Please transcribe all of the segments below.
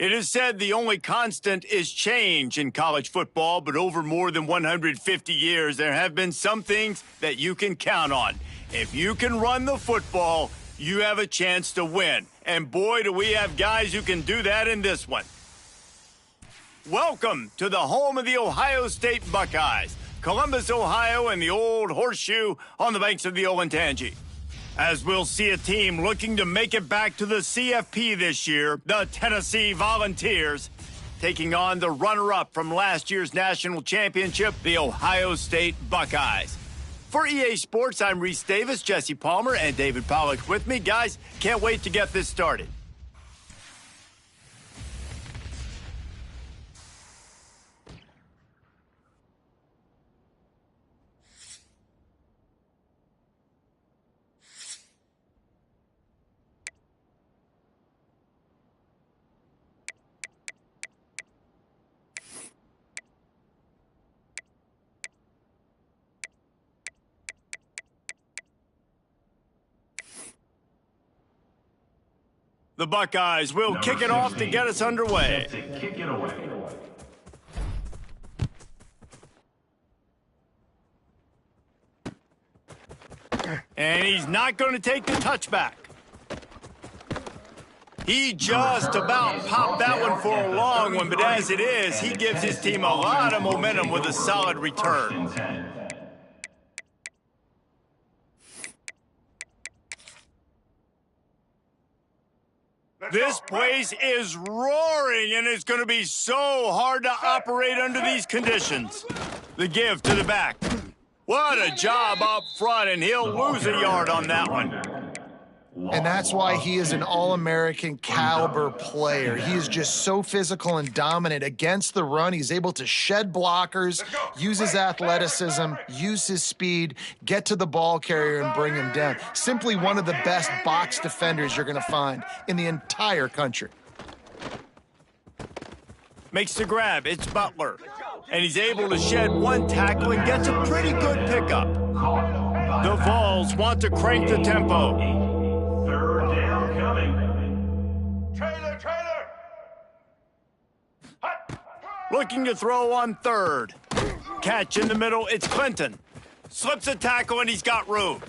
It is said the only constant is change in college football, but over more than 150 years, there have been some things that you can count on. If you can run the football, you have a chance to win. And boy, do we have guys who can do that in this one. Welcome to the home of the Ohio State Buckeyes, Columbus, Ohio, and the old horseshoe on the banks of the Olentangy. As we'll see a team looking to make it back to the CFP this year, the Tennessee Volunteers, taking on the runner-up from last year's national championship, the Ohio State Buckeyes. For EA Sports, I'm Reese Davis, Jesse Palmer, and David Pollock with me. Guys, can't wait to get this started. The Buckeyes will kick it off to get us underway. Kick it away. And he's not going to take the touchback. He just about popped that one for a long one, but as it is, he gives his team a lot of momentum with a solid return. This place is roaring, and it's going to be so hard to operate under these conditions. The give to the back. What a job up front, and he'll lose a yard on that one. And that's why he is an All-American caliber player. He is just so physical and dominant against the run. He's able to shed blockers, use his athleticism, use his speed, get to the ball carrier and bring him down. Simply one of the best box defenders you're going to find in the entire country. Makes the grab. It's Butler. And he's able to shed one tackle and gets a pretty good pickup. The Vols want to crank the tempo. Third down coming. Trailer! Looking to throw on third. Catch in the middle, it's Clinton. Slips a tackle and he's got room.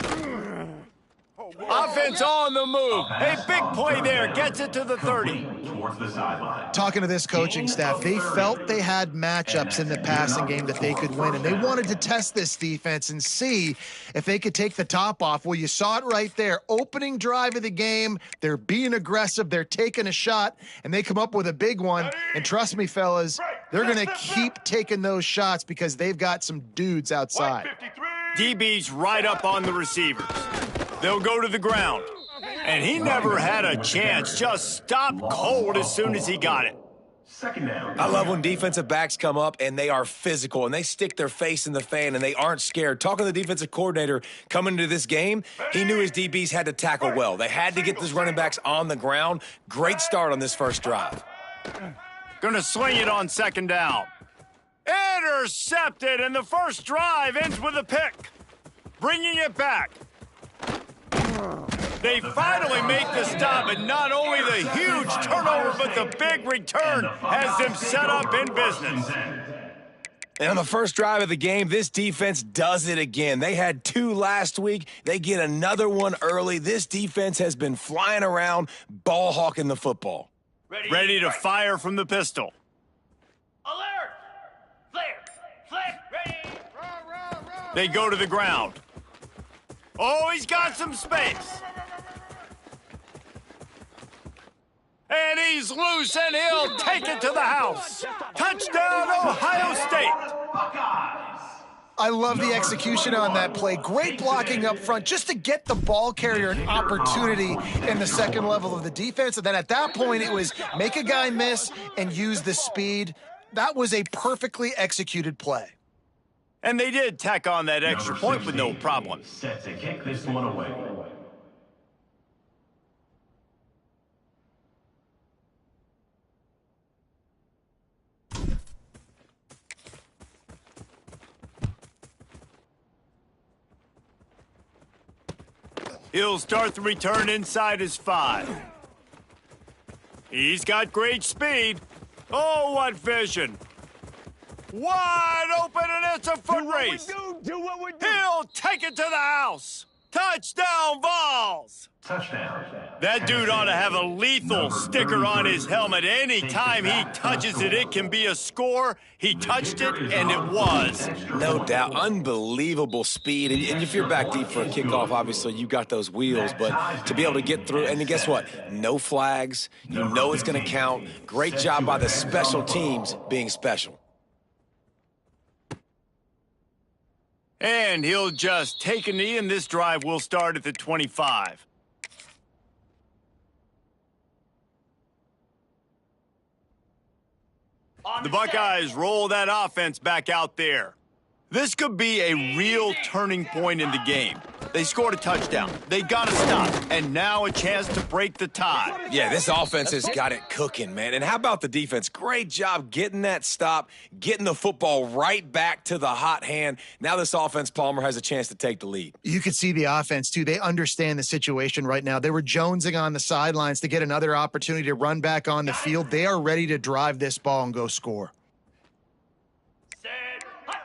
Offense on the move. A big play there, gets it to the 30. Towards the sideline. Talking to this coaching staff, they felt they had matchups in the passing game that they could win, and they wanted to test this defense and see if they could take the top off. Well, you saw it right there. Opening drive of the game, they're being aggressive, they're taking a shot, and they come up with a big one. And trust me, fellas, they're going to keep taking those shots because they've got some dudes outside. DB's right up on the receivers. They'll go to the ground. And he never had a chance, just stopped cold as soon as he got it. Second down. I love when defensive backs come up and they are physical and they stick their face in the fan and they aren't scared. Talking to the defensive coordinator coming into this game, he knew his DBs had to tackle well. They had to get those running backs on the ground. Great start on this first drive. Gonna swing it on second down. Intercepted, and the first drive ends with a pick. Bringing it back. They finally make the stop, and not only the huge turnover, but the big return has them set up in business. And on the first drive of the game, this defense does it again. They had 2 last week. They get another one early. This defense has been flying around, ball hawking the football. Ready to fire from the pistol. Alert! Flare! Ready! They go to the ground. Oh, he's got some space. And he's loose, and he'll take it to the house. Touchdown, Ohio State. I love the execution on that play. Great blocking up front just to get the ball carrier an opportunity in the second level of the defense. And then at that point, it was make a guy miss and use the speed. That was a perfectly executed play. And they did tack on that extra point with no problem. Set to kick this one away. He'll start the return inside his 5. He's got great speed. Oh, what vision. Wide open, and it's a foot race. Do what we do. He'll take it to the house. Touchdown, Vols. Touchdown. That dude ought to have a lethal sticker on his helmet. Any time he touches it, it can be a score. He touched it, and it was. No doubt. Unbelievable speed. And if you're back deep for a kickoff, obviously you got those wheels. But to be able to get through, and guess what? No flags. You know it's going to count. Great job by the special teams being special. And he'll just take a knee, and this drive will start at the 25. The Buckeyes roll that offense back out there. This could be a real turning point in the game. They scored a touchdown. They got to stop. And now a chance to break the tie. Yeah, this offense has got it cooking, man. And how about the defense? Great job getting that stop, getting the football right back to the hot hand. Now this offense, Palmer, has a chance to take the lead. You could see the offense, too. They understand the situation right now. They were jonesing on the sidelines to get another opportunity to run back on the field. They are ready to drive this ball and go score. Set. Hut.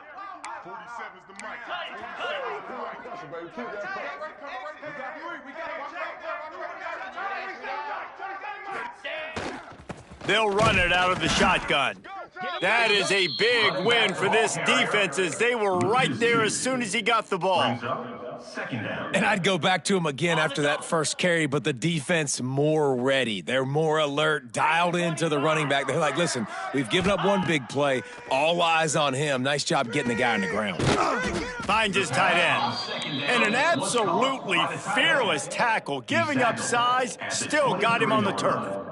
47 is the mic. They'll run it out of the shotgun. That is a big win for this defense, as they were right there as soon as he got the ball. Brings up second down. And I'd go back to him again after that first carry, but the defense more ready. They're more alert, dialed into the running back. They're like, listen, we've given up one big play. All eyes on him. Nice job getting the guy on the ground. Finds his tight end. And an absolutely fearless tackle, giving up size, still got him on the turf.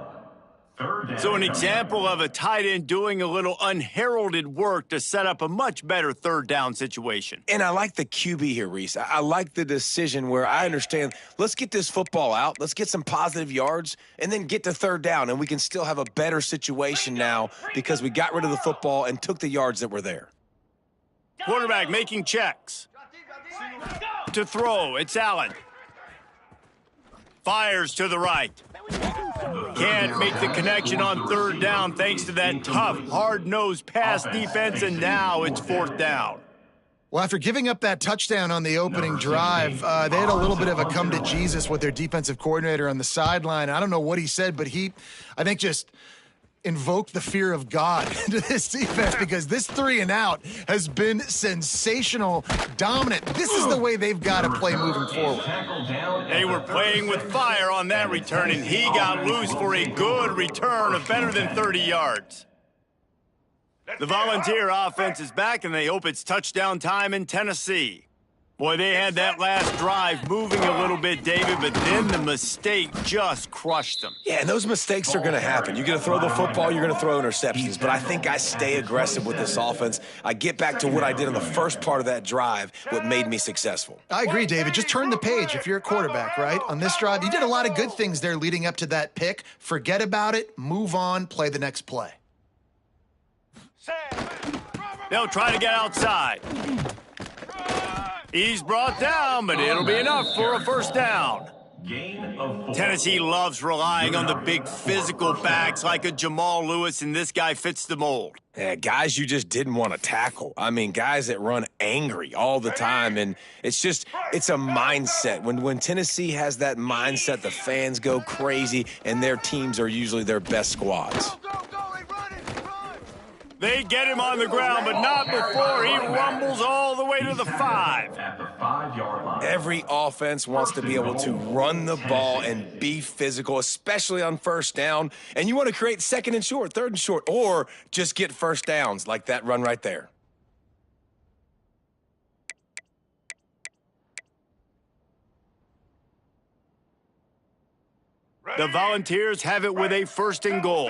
Third down. So an example of a tight end doing a little unheralded work to set up a much better third down situation. And I like the QB here, Reese. I like the decision where I understand, let's get this football out, let's get some positive yards, and then get to third down, and we can still have a better situation now because we got rid of the football and took the yards that were there. Quarterback making checks. To throw, it's Allen. Fires to the right. Can't make the connection on third down thanks to that tough, hard-nosed pass defense, and now it's fourth down. Well, after giving up that touchdown on the opening drive, they had a little bit of a come to Jesus with their defensive coordinator on the sideline. I don't know what he said, but he, I think, just invoked the fear of God into this defense, because this 3-and-out has been sensational, dominant. This is the way they've got to play moving forward. They were playing with fire on that return, and he got loose for a good return of better than 30 yards. The Volunteer offense is back, and they hope it's touchdown time in Tennessee. Boy, they had that last drive moving a little bit, David, but then the mistake just crushed them. Yeah, and those mistakes are going to happen. You're going to throw the football, you're going to throw interceptions. But I think I stay aggressive with this offense. I get back to what I did on the first part of that drive, what made me successful. I agree, David. Just turn the page if you're a quarterback, right? On this drive, you did a lot of good things there leading up to that pick. Forget about it, move on, play the next play. They'll try to get outside. He's brought down, but it'll be enough for a first down. Gain of 4. Tennessee loves relying on the big physical backs like a Jamal Lewis, and this guy fits the mold. Yeah, guys you just didn't want to tackle. I mean, guys that run angry all the time, and it's a mindset. When Tennessee has that mindset, the fans go crazy, and their teams are usually their best squads. They get him on the ground, but not before he rumbles all the way to the 5. At the 5-yard line. Every offense wants to be able to run the ball and be physical, especially on first down. And you want to create second and short, third and short, or just get first downs like that run right there. The Volunteers have it with a first and goal.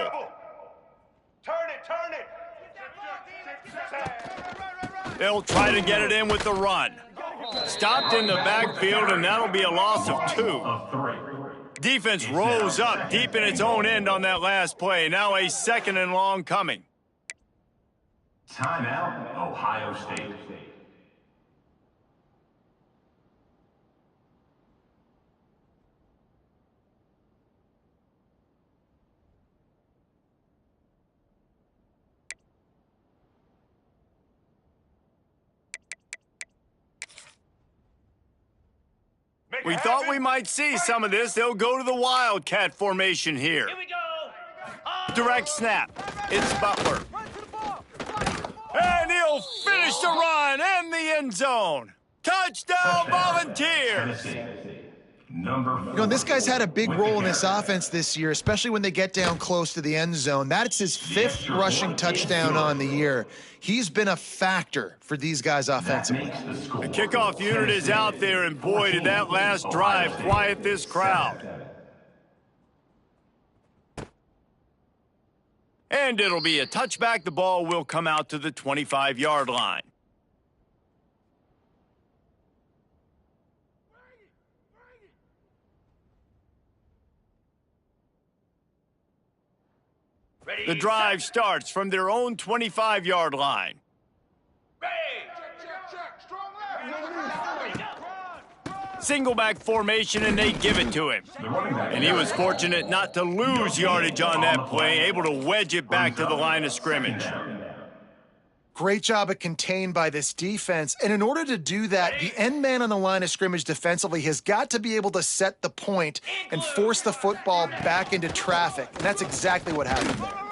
Turn it. They'll try to get it in with the run. Stopped in the backfield, and that'll be a loss of 2. Of 3. Defense rose up deep in its own end on that last play. Now a second and long coming. Timeout, Ohio State. We thought we might see some of this. They'll go to the Wildcat formation here. Here we go. Direct snap. It's Butler. And he'll finish the run and the end zone. Touchdown, Volunteers! Number 4. You know, this guy's had a big role in this offense this year, especially when they get down close to the end zone. That's his 5th rushing touchdown on the year. He's been a factor for these guys offensively. The kickoff unit is out there, and boy, did that last drive quiet this crowd. And it'll be a touchback. The ball will come out to the 25-yard line. Ready, The drive starts from their own 25-yard line. Single back formation, and they give it to him. And he was fortunate not to lose yardage on that play, able to wedge it back to the line of scrimmage. Great job of contained by this defense. And in order to do that, the end man on the line of scrimmage defensively has got to be able to set the point and force the football back into traffic. And that's exactly what happened there.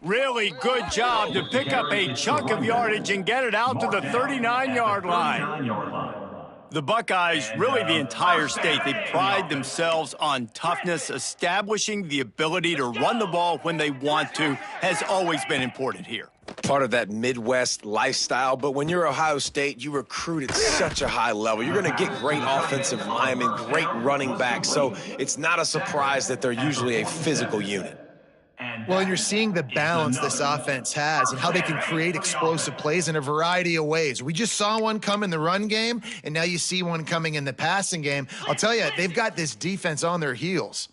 Really good job to pick up a chunk of yardage and get it out to the 39-yard line. The Buckeyes, really the entire state, they pride themselves on toughness. Establishing the ability to run the ball when they want to has always been important here. Part of that Midwest lifestyle, but when you're Ohio State, you recruit at such a high level. You're going to get great offensive linemen, great running backs, so it's not a surprise that they're usually a physical unit. Well, and you're seeing the balance this offense has and how they can create explosive plays in a variety of ways. We just saw one come in the run game, and now you see one coming in the passing game. I'll tell you, they've got this defense on their heels.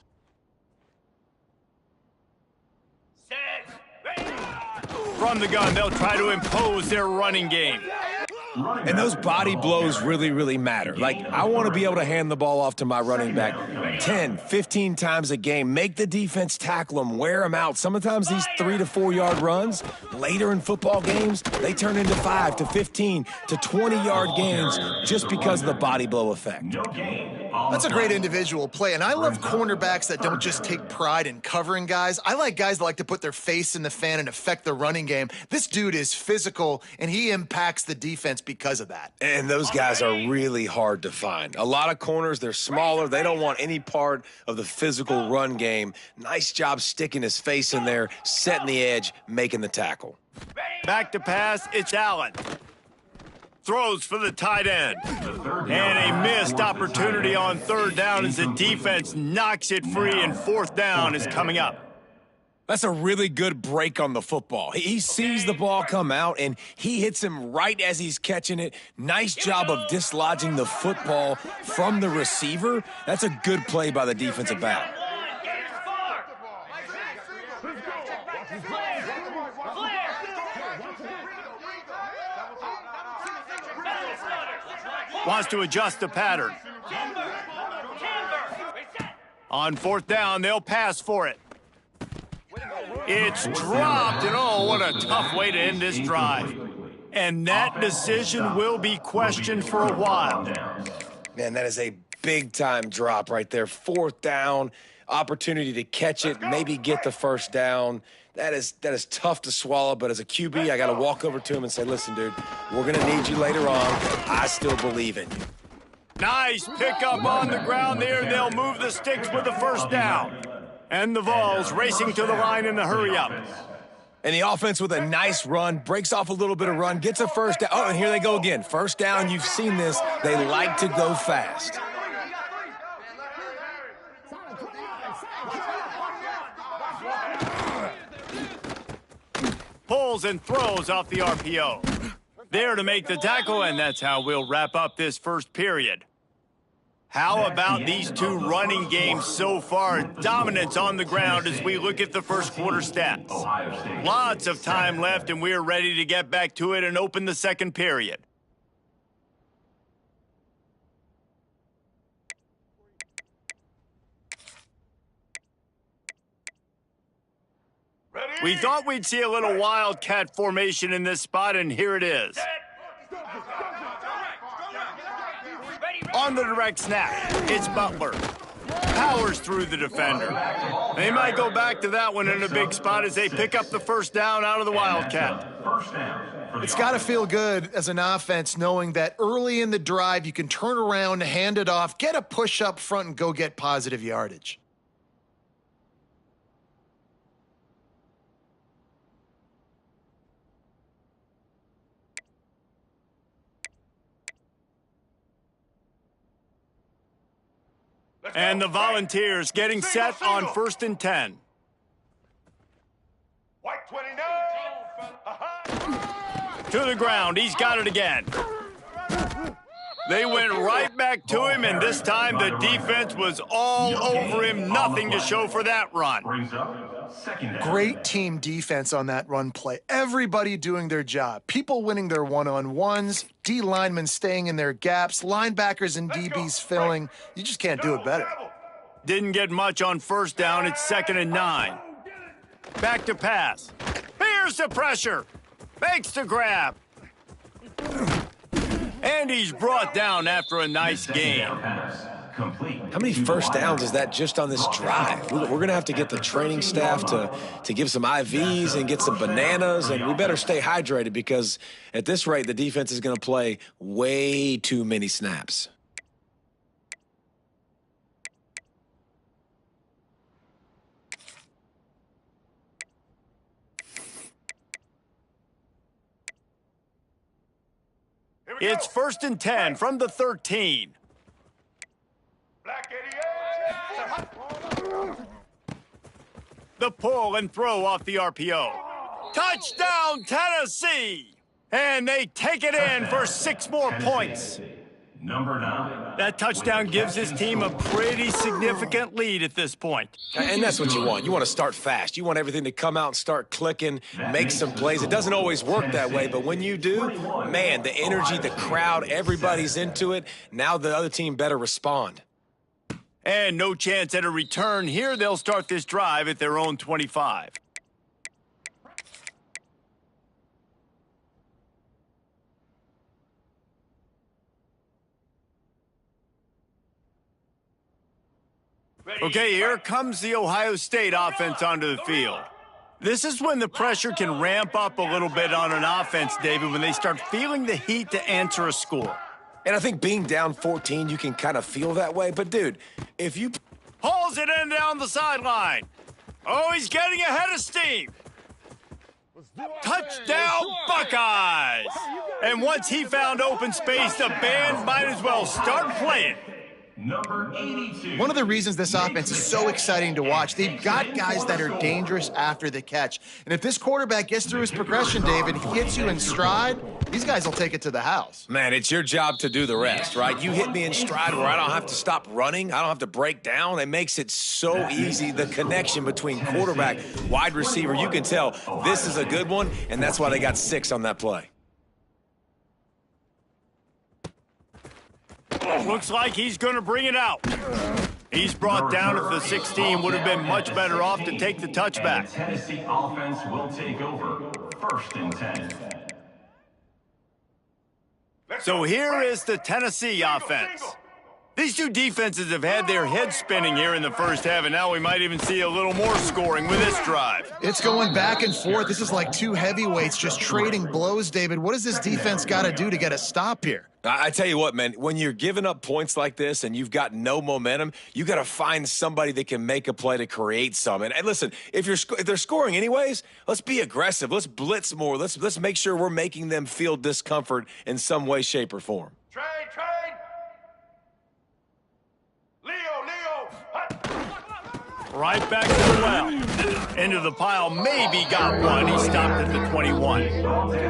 From the gun, they'll try to impose their running game. And those body blows really, really matter. Like, I want to be able to hand the ball off to my running back 10, 15 times a game. Make the defense tackle them, wear them out. Sometimes these 3 to 4 yard runs, later in football games, they turn into 5 to 15 to 20-yard gains just because of the body blow effect. That's a great individual play, and I love cornerbacks that don't just take pride in covering guys. I like guys that like to put their face in the fan and affect the running game. This dude is physical, and he impacts the defense because of that. And those guys are really hard to find. A lot of corners, they're smaller. They don't want any part of the physical run game. Nice job sticking his face in there, setting the edge, making the tackle. Back to pass, it's Allen. Throws for the tight end. And a missed opportunity on 3rd down as the defense knocks it free, and 4th down is coming up. That's a really good break on the football. He sees the ball come out, and he hits him right as he's catching it. Nice job of dislodging the football from the receiver. That's a good play by the defensive back. Wants to adjust the pattern. On 4th down, they'll pass for it. It's dropped, and oh, what a tough way to end this drive. And that decision will be questioned for a while. Man, that is a big-time drop right there. 4th down, opportunity to catch it, maybe get the 1st down. That is tough to swallow, but as a QB, I got to walk over to him and say, listen, dude, we're going to need you later on. I still believe in you. Nice pickup on the ground there. They'll move the sticks with the 1st down. And the Vols racing to the line in the hurry-up. And the offense with a nice run, breaks off a little bit of run, gets a 1st down. Oh, and here they go again. 1st down, you've seen this. They like to go fast. Pulls and throws off the RPO. There to make the tackle, and that's how we'll wrap up this first period. How about these two running games so far? Dominance on the ground as we look at the first quarter stats. Lots of time left, and we're ready to get back to it and open the second period. We thought we'd see a little wildcat formation in this spot, and here it is. Ready, On the direct snap, it's Butler. Powers through the defender. They might go back to that one in a big spot as they pick up the first down out of the Wildcat. It's got to feel good as an offense knowing that early in the drive you can turn around, hand it off, get a push up front, and go get positive yardage. And the Volunteers getting set on 1st and 10. White 29. To the ground, he's got it again. They went right back to him, and this time the defense was all over him. Nothing to show for that run. Great team defense on that run play. Everybody doing their job. People winning their one-on-ones, D linemen staying in their gaps, linebackers and DBs filling. You just can't do it better. Didn't get much on first down. It's 2nd and 9. Back to pass. Here's the pressure. Makes the grab. And he's brought down after a nice game. How many first downs is that just on this drive? We're going to have to get the training staff to give some IVs and get some bananas, and we better stay hydrated because at this rate, the defense is going to play way too many snaps. It's 1st and 10 from the 13. Black 88. The pull and throw off the RPO. Touchdown, Tennessee! And they take it in for 6 more points. Number 9. That touchdown gives his team a pretty significant lead at this point. And that's what you want. You want to start fast. You want everything to come out and start clicking, make some plays. It doesn't always work that way, but when you do, man, the energy, the crowd, everybody's into it. Now the other team better respond. And no chance at a return here. They'll start this drive at their own 25. Okay, here comes the Ohio State offense onto the field. This is when the pressure can ramp up a little bit on an offense, David, when they start feeling the heat to answer a score. And I think being down 14, you can kind of feel that way. But, dude, if you... Hauls it in down the sideline. Oh, he's getting ahead of steam. Touchdown, Buckeyes! And once he found open space, the band might as well start playing. Number 82. One of the reasons this offense is so exciting to watch, they've got guys that are dangerous after the catch. And if this quarterback gets through his progression, David, he hits you in stride, these guys will take it to the house. Man, it's your job to do the rest, right? You hit me in stride where I don't have to stop running. I don't have to break down. It makes it so easy. The connection between quarterback, wide receiver, you can tell this is a good one, and that's why they got 6 on that play. Looks like he's going to bring it out. He's brought down at the 16. Would have been much better off to take the touchback. Tennessee offense will take over. 1st and 10. So here is the Tennessee offense. These two defenses have had their heads spinning here in the first half, and now we might even see a little more scoring with this drive. It's going back and forth. This is like two heavyweights just trading blows, David. What does this defense got to do to get a stop here? I tell you what, man, when you're giving up points like this and you've got no momentum, you got to find somebody that can make a play to create some. And listen, if they're scoring anyways, let's be aggressive. Let's blitz more. Let's make sure we're making them feel discomfort in some way, shape, or form. Train. Leo. Right back to the well. Into the pile. Maybe got one. He stopped at the 21.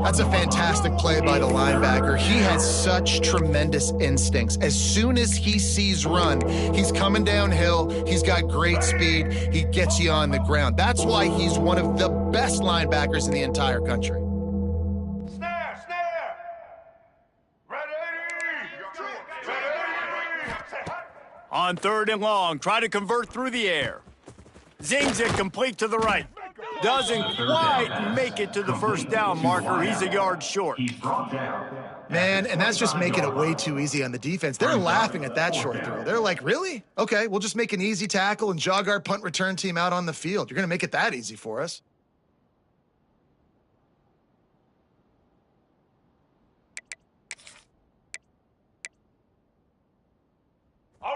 That's a fantastic play by the linebacker. He has such tremendous instincts. As soon as he sees run, he's coming downhill. He's got great speed. He gets you on the ground. That's why he's one of the best linebackers in the entire country. Snare. Ready. On 3rd and long, try to convert through the air. Zings it complete to the right. Doesn't quite make it to the first down marker. He's a yard short. He's brought down Man, and that's just making it way too easy on the defense. They're laughing at that short throw. They're like, really? Okay, we'll just make an easy tackle and jog our punt return team out on the field. You're going to make it that easy for us.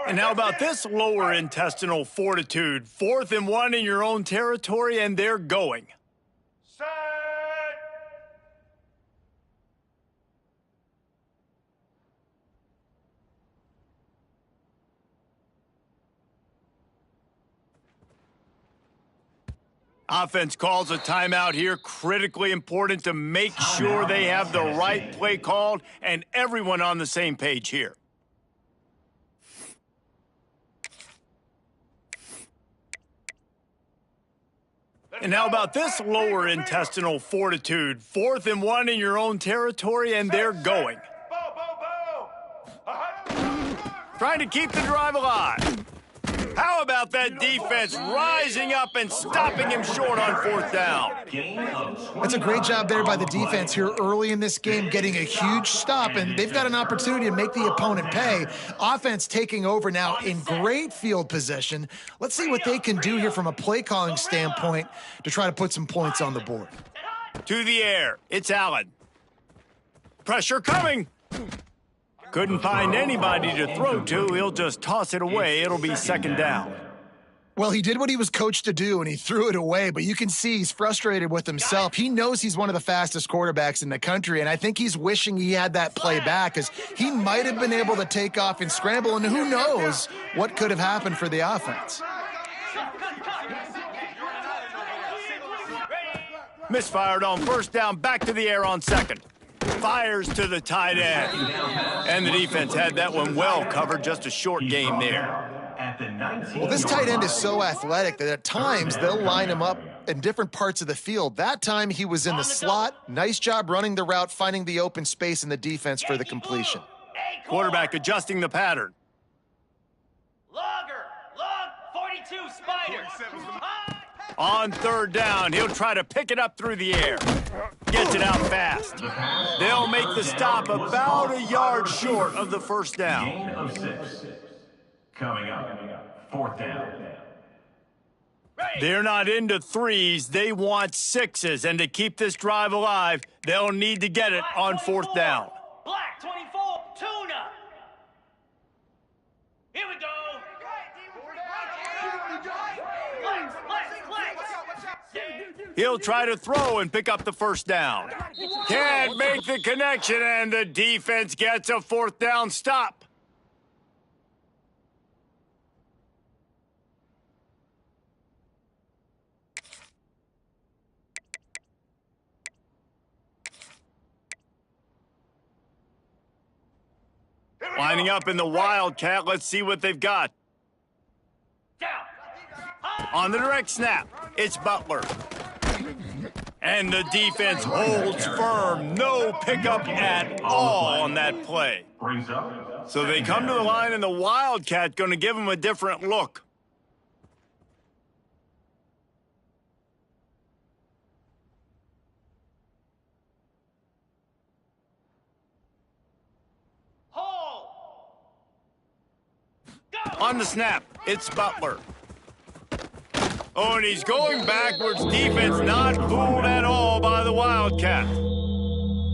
And how about this lower intestinal fortitude? 4th and 1 in your own territory, and they're going. Set. Offense calls a timeout here. Critically important to make sure they have the right play called and everyone on the same page here. And how about this lower intestinal fortitude? 4th and 1 in your own territory, and they're going. Trying to keep the drive alive. How about that defense rising up and stopping him short on 4th down? That's a great job there by the defense here early in this game, getting a huge stop, and they've got an opportunity to make the opponent pay. Offense taking over now in great field position. Let's see what they can do here from a play calling standpoint to try to put some points on the board. To the air, it's Allen. Pressure coming. Couldn't find anybody to throw to. He'll just toss it away. It'll be 2nd down. Well, he did what he was coached to do, and he threw it away, but you can see he's frustrated with himself. He knows he's one of the fastest quarterbacks in the country, and I think he's wishing he had that play back because he might have been able to take off and scramble, and who knows what could have happened for the offense. Misfired on 1st down, back to the air on 2nd. Fires to the tight end. And the defense had that one well covered, just a short game there. Well, this tight end is so athletic that at times they'll line him up in different parts of the field. That time he was in the slot. Nice job running the route, finding the open space in the defense for the completion. Quarterback adjusting the pattern. Log 42 Spiders. On 3rd down, he'll try to pick it up through the air. Gets it out fast. They'll make the stop about a yard short of the 1st down. Gain of 6. Coming up, 4th down. They're not into 3s. They want 6s. And to keep this drive alive, they'll need to get it on 4th down. Black 24, Tuna. Here we go. He'll try to throw and pick up the 1st down. Can't make the connection, and the defense gets a 4th down stop. Lining up in the Wildcat. Let's see what they've got. On the direct snap, it's Butler. And the defense holds firm. No pickup at all on that play. So they come to the line, and the Wildcat going to give them a different look. On the snap, it's Butler. Oh, and he's going backwards. Defense not fooled at all by the Wildcat.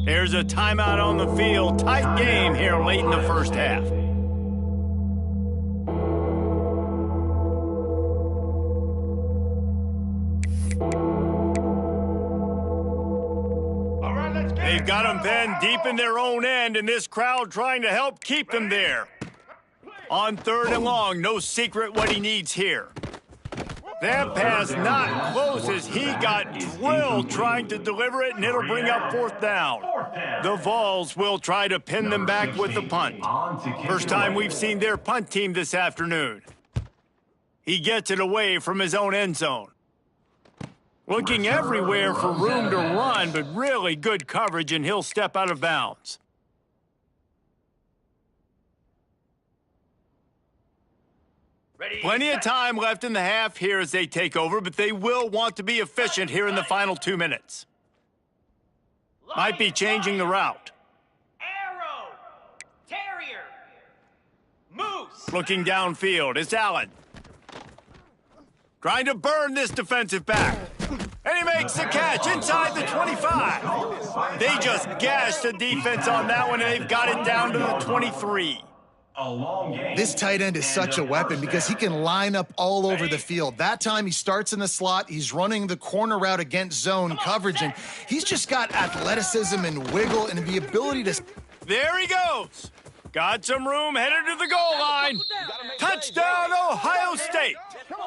There's a timeout on the field. Tight game here late in the 1st half. They've got them pinned deep in their own end, and this crowd trying to help keep them there. On 3rd and long, no secret what he needs here. That pass not close as he got drilled trying to deliver it, and it'll bring up 4th down. The Vols will try to pin them back with the punt. First time we've seen their punt team this afternoon. He gets it away from his own end zone. Looking everywhere for room to run, but really good coverage, and he'll step out of bounds. Plenty of time left in the half here as they take over, but they will want to be efficient here in the final 2 minutes. Might be changing the route. Looking downfield, it's Allen. Trying to burn this defensive back. And he makes the catch inside the 25. They just gashed the defense on that one, and they've got it down to the 23. A long game. This tight end is such a weapon because he can line up all over the field. That time he starts in the slot. He's running the corner route against zone coverage, and he's just got athleticism and wiggle and the ability to... There he goes. Got some room, headed to the goal line. Touchdown, Ohio State.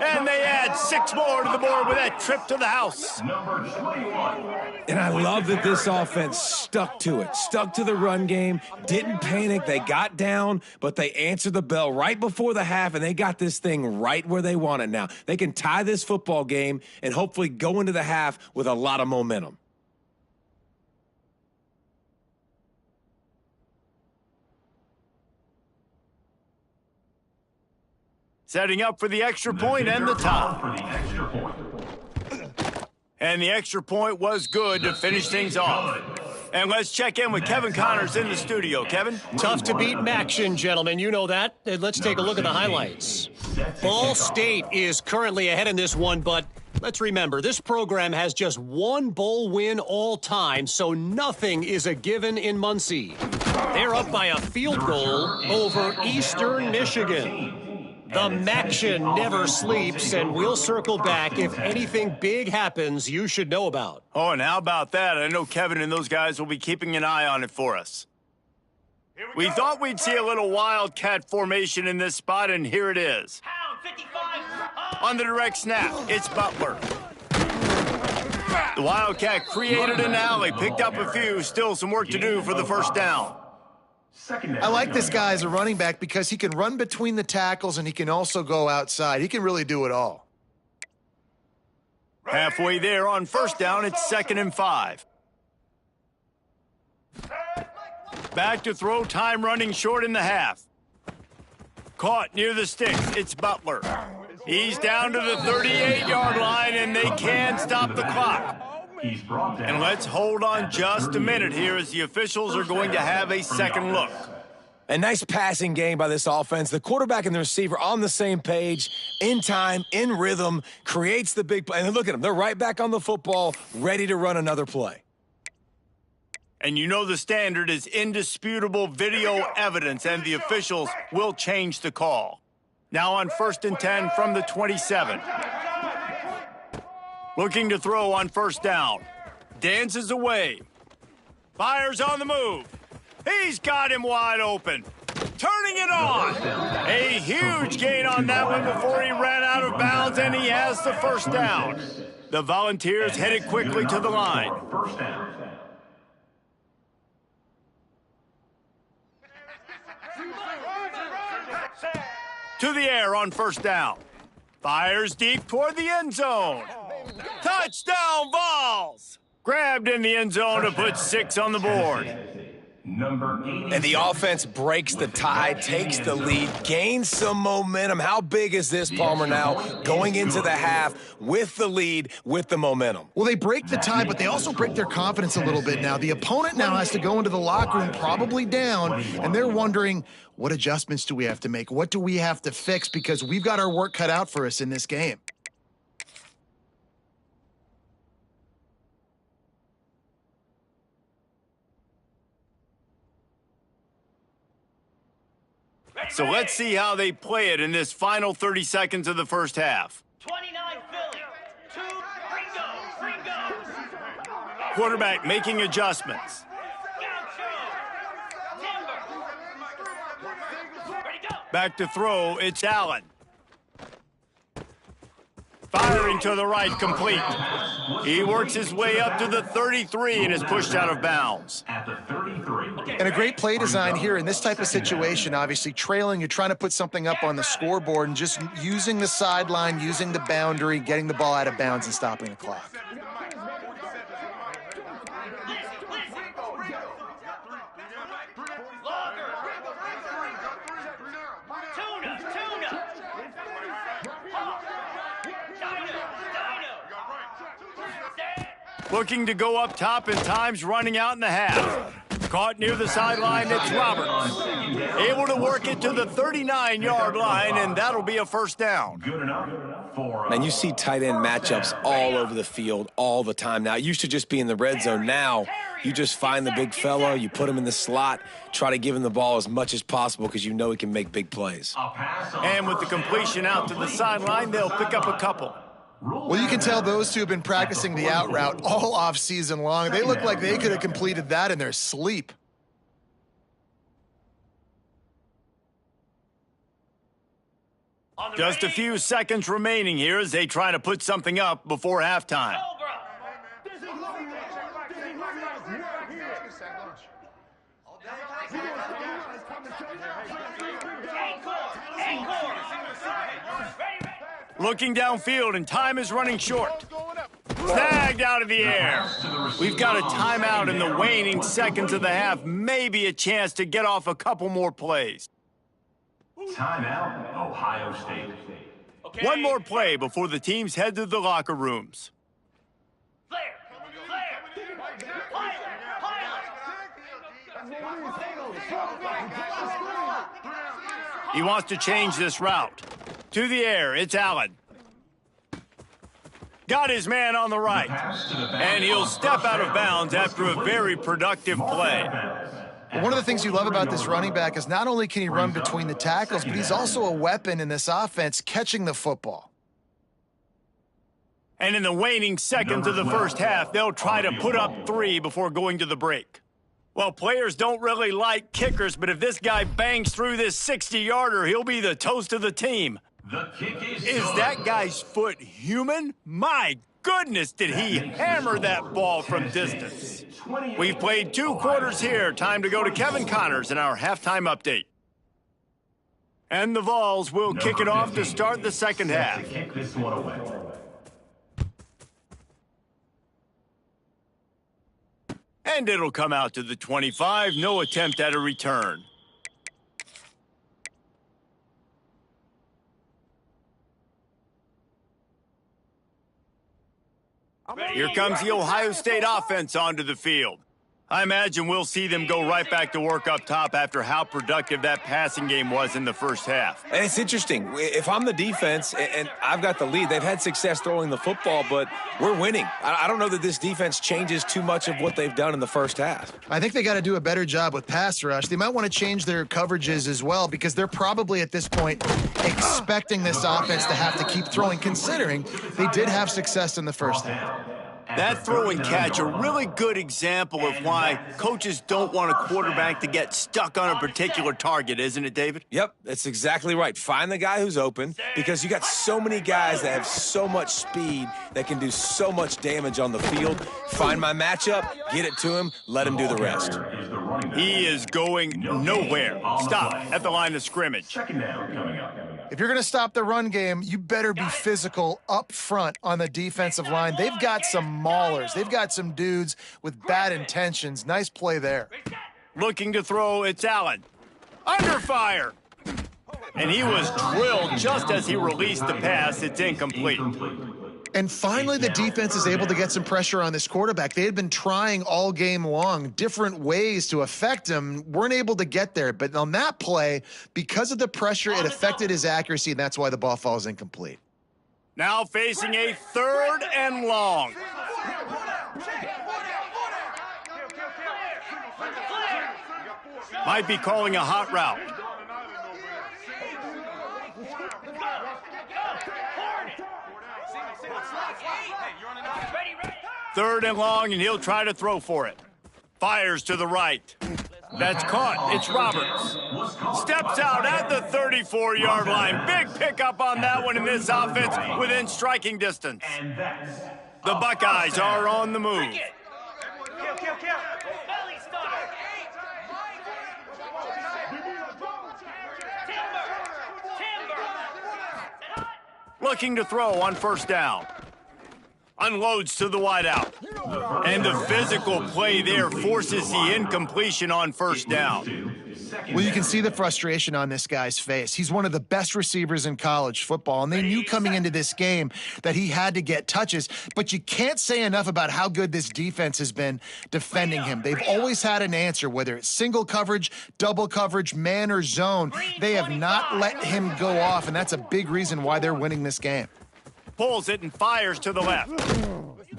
And they add 6 more to the board with that trip to the house. Number 21. And I love that this offense stuck to it, stuck to the run game, didn't panic. They got down, but they answered the bell right before the half, and they got this thing right where they want it now. They can tie this football game and hopefully go into the half with a lot of momentum. Setting up for the extra point and the tie. For the extra point. And the extra point was good to finish things off. And let's check in with Kevin Connors in the studio. Kevin? Tough to beat Maction, gentlemen. You know that. And let's take a look at the highlights. Ball State is currently ahead in this one, but let's remember, this program has just one bowl win all time, so nothing is a given in Muncie. They're up by a field goal over Eastern Michigan. The Maction never sleeps, and we'll circle back if anything big happens you should know about. Oh, and how about that? I know Kevin and those guys will be keeping an eye on it for us. We thought we'd see a little wildcat formation in this spot, and here it is. Pound 55. On the direct snap, it's Butler. The Wildcat created an alley, picked up a few, still some work to do for the first down. I like this guy as a running back because he can run between the tackles and he can also go outside. He can really do it all. Halfway there on first down, it's 2nd and 5. Back to throw, time running short in the half. Caught near the sticks, it's Butler. He's down to the 38-yard line, and they can't stop the clock. He's brought down. And let's hold on just a minute here as the officials are going to have a second look. A nice passing game by this offense. The quarterback and the receiver on the same page, in time, in rhythm, creates the big play. And look at them. They're right back on the football, ready to run another play. And you know the standard is indisputable video evidence, and the officials will change the call. Now on 1st and 10 from the 27. Looking to throw on first down. Dances away. Fires on the move. He's got him wide open. Turning it on. A huge gain on that one before he ran out of bounds, and he has the first down. The Volunteers headed quickly to the line. First down. To the air on first down. Fires deep toward the end zone. Touchdown, Vols! Grabbed in the end zone to put 6 on the board. Number 80. And the offense breaks the tie, takes the lead, gains some momentum. How big is this, Palmer, now going into the half with the lead, with the momentum? Well, they break the tie, but they also break their confidence a little bit now. The opponent now has to go into the locker room probably down, and they're wondering, what adjustments do we have to make? What do we have to fix? Because we've got our work cut out for us in this game. So let's see how they play it in this final 30 seconds of the first half. 29 Philly. 2 Gringos. Quarterback making adjustments. Ready, go. Back to throw, it's Allen. Firing to the right, complete. He works his way up to the 33 and is pushed out of bounds. At the 33. And a great play design here in this type of situation, obviously trailing, you're trying to put something up on the scoreboard and just using the sideline, using the boundary, getting the ball out of bounds and stopping the clock. Looking to go up top, and time's running out in the half. Caught near the sideline, it's Roberts. Able to work it to the 39-yard line, and that'll be a first down. Good enough for Man, you see tight end matchups all over the field all the time now. It used to just be in the red zone. Now you just find the big fella, you put him in the slot, try to give him the ball as much as possible because you know he can make big plays. And with the completion out to the sideline, they'll pick up a couple. Well, you can tell those two have been practicing the out route all off season long. They look like they could have completed that in their sleep. Just a few seconds remaining here as they try to put something up before halftime. Looking downfield, and time is running short. Snagged out of the air. We've got a timeout in the waning seconds of the half. Maybe a chance to get off a couple more plays. timeout, Ohio State. Okay. One more play before the teams head to the locker rooms. Flare! He wants to change this route. To the air, it's Allen. Got his man on the right. And he'll step out of bounds after a very productive play. One of the things you love about this running back is not only can he run between the tackles, but he's also a weapon in this offense catching the football. And in the waning seconds of the first half, they'll try to put up 3 before going to the break. Well, players don't really like kickers, but if this guy bangs through this 60-yarder, he'll be the toast of the team. The kick Is that guy's foot human? My goodness, did he hammer that ball from distance. We've played 2 quarters here. Time to go to Kevin Connors in our halftime update. And the Vols will kick it off to start the second half. Kick this one away. And it'll come out to the 25. No attempt at a return. Here comes the Ohio State offense onto the field. I imagine we'll see them go right back to work up top after how productive that passing game was in the first half. And it's interesting. If I'm the defense and I've got the lead, they've had success throwing the football, but we're winning. I don't know that this defense changes too much of what they've done in the first half. I think they got to do a better job with pass rush. They might want to change their coverages as well because they're probably at this point expecting this offense to have to keep throwing, considering they did have success in the first half. That throw and catch, a really good example of why coaches don't want a quarterback to get stuck on a particular target, isn't it, David? Yep, that's exactly right. Find the guy who's open because you got so many guys that have so much speed that can do so much damage on the field. Find my matchup, get it to him, let him do the rest. He is going nowhere. Stop at the line of scrimmage. Second down coming up. If you're going to stop the run game, you better be physical up front on the defensive line. They've got some maulers. They've got some dudes with bad intentions. Nice play there. Looking to throw, it's Allen. Under fire. And he was drilled just as he released the pass. It's incomplete. And finally, the defense is able to get some pressure on this quarterback. They had been trying all game long different ways to affect him, weren't able to get there. But on that play, because of the pressure, it affected his accuracy, and that's why the ball falls incomplete. Now facing a 3rd and long. Might be calling a hot route. Third and long, and he'll try to throw for it. Fires to the right. That's caught. It's Roberts. Steps out at the 34-yard line. Big pickup on that one in this offense within striking distance. The Buckeyes are on the move. Looking to throw on first down. Unloads to the wideout. And the physical play there forces the incompletion on first down. Well, you can see the frustration on this guy's face. He's one of the best receivers in college football, and they knew coming into this game that he had to get touches, but you can't say enough about how good this defense has been defending him. They've always had an answer, whether it's single coverage, double coverage, man or zone. They have not let him go off, and that's a big reason why they're winning this game. Pulls it and fires to the left.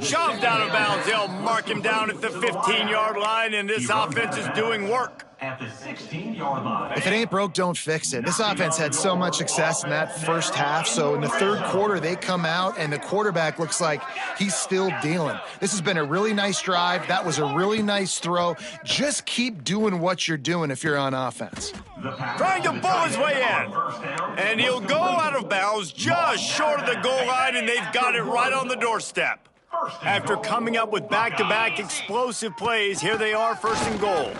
Shoved out of bounds. They'll mark him down at the 15-yard line, and this offense is doing work. At the 16-yard line. If it ain't broke, don't fix it. This offense had so much success in that first half, so in the third quarter, they come out, and the quarterback looks like he's still dealing. This has been a really nice drive. That was a really nice throw. Just keep doing what you're doing if you're on offense. Trying to pull his way in. And he'll go out of bounds just short of the goal line, and they've got it right on the doorstep. After coming up with back-to-back explosive plays, here they are, first and goal.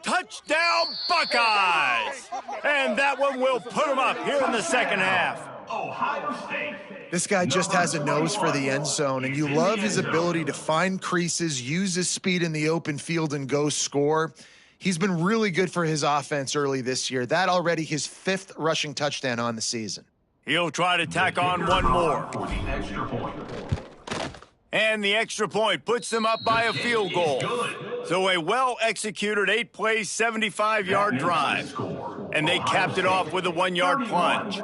Touchdown, Buckeyes! And that one will put them up here in the second half. Ohio State. This guy just has a nose for the end zone, and you love his ability to find creases, use his speed in the open field, and go score. He's been really good for his offense early this year. That already his 5th rushing touchdown on the season. He'll try to tack on one more. For the extra point. And the extra point puts them up by a field goal. So a well-executed 8-play, 75-yard drive. And they capped it off with a 1-yard plunge.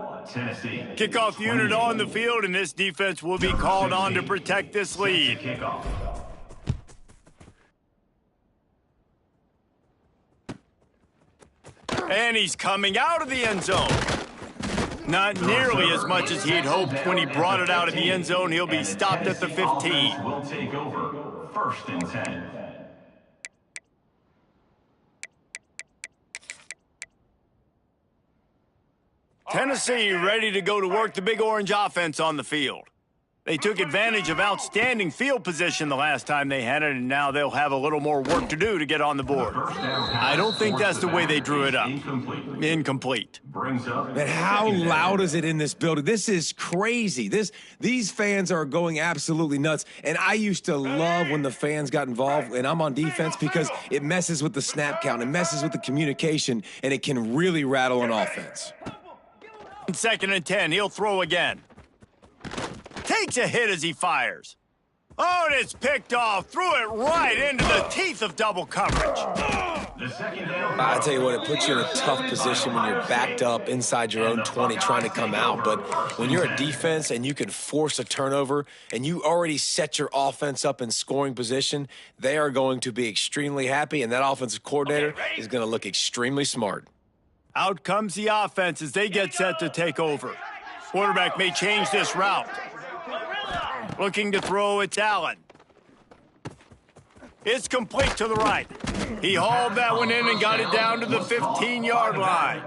Kickoff unit on the field, and this defense will be called on to protect this lead. And he's coming out of the end zone. Not nearly as much as he'd hoped when he brought it out of the end zone. He'll be stopped at the 15. Will take over. First and 10. Tennessee ready to go to work the Big Orange offense on the field. They took advantage of outstanding field position the last time they had it, and now they'll have a little more work to do to get on the board. I don't think that's the way they drew it up. Incomplete. Man, how loud is it in this building? This is crazy. These fans are going absolutely nuts. And I used to love when the fans got involved, and I'm on defense, because it messes with the snap count, it messes with the communication, and it can really rattle an offense. Second and 10, he'll throw again. Takes a hit as he fires. Oh, and it's picked off. Threw it right into the teeth of double coverage. I tell you what, it puts you in a tough position when you're backed up inside your own 20 trying to come out. But when you're a defense and you can force a turnover and you already set your offense up in scoring position, they are going to be extremely happy, and that offensive coordinator is going to look extremely smart. Out comes the offense as they get set to take over. Quarterback may change this route. Looking to throw, it's Allen. It's complete to the right. He hauled that one in and got it down to the 15-yard line.